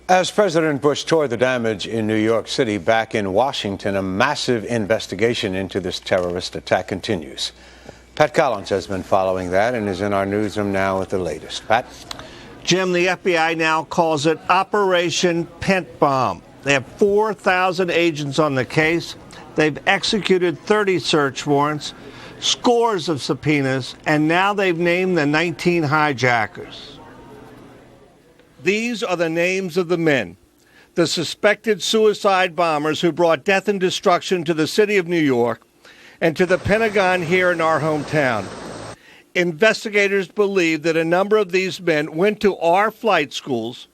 As President Bush toured the damage in New York City, back in Washington, a massive investigation into this terrorist attack continues. Pat Collins has been following that and is in our newsroom now with the latest. Pat? Jim, the FBI now calls it Operation Pent Bomb. They have 4,000 agents on the case. They've executed 30 search warrants, scores of subpoenas, and now they've named the 19 hijackers. These are the names of the men, the suspected suicide bombers who brought death and destruction to the city of New York and to the Pentagon here in our hometown. Investigators believe that a number of these men went to our flight schools,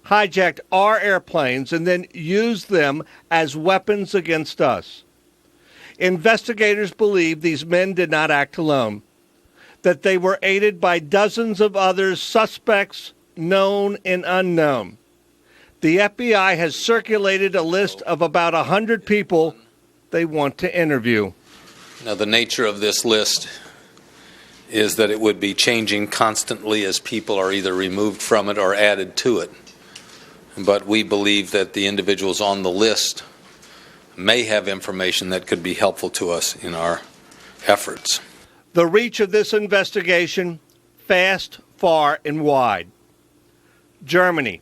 hijacked our airplanes, and then used them as weapons against us. Investigators believe these men did not act alone, that they were aided by dozens of other suspects, known and unknown. The FBI has circulated a list of about 100 people they want to interview. Now, the nature of this list is that it would be changing constantly as people are either removed from it or added to it. But we believe that the individuals on the list may have information that could be helpful to us in our efforts. The reach of this investigation, fast, far, and wide. Germany.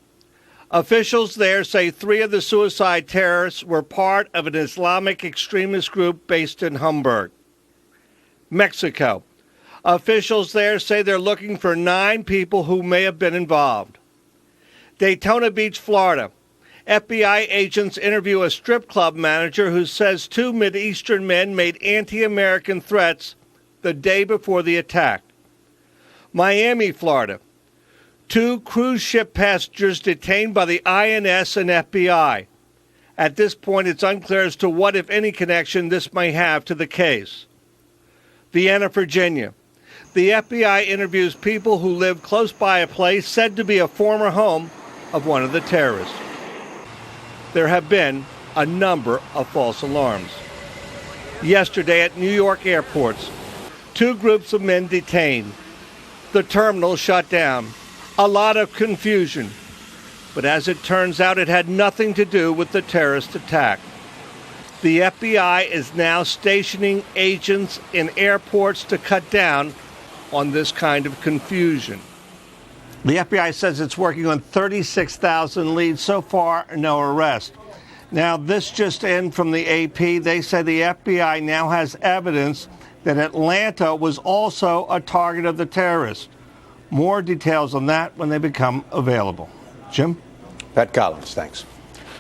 Officials there say 3 of the suicide terrorists were part of an Islamic extremist group based in Hamburg. Mexico. Officials there say they're looking for 9 people who may have been involved. Daytona Beach, Florida. FBI agents interview a strip club manager who says 2 Mideastern men made anti-American threats the day before the attack. Miami, Florida. 2 cruise ship passengers detained by the INS and FBI. At this point, it's unclear as to what, if any, connection this may have to the case. Vienna, Virginia. The FBI interviews people who live close by a place said to be a former home of one of the terrorists. There have been a number of false alarms. Yesterday at New York airports, 2 groups of men detained. The terminal shut down. A lot of confusion. But as it turns out, it had nothing to do with the terrorist attack. The FBI is now stationing agents in airports to cut down on this kind of confusion. The FBI says it's working on 36,000 leads. So far, no arrest. Now, this just in from the AP. They say the FBI now has evidence that Atlanta was also a target of the terrorists. More details on that when they become available. Jim? Pat Collins, thanks.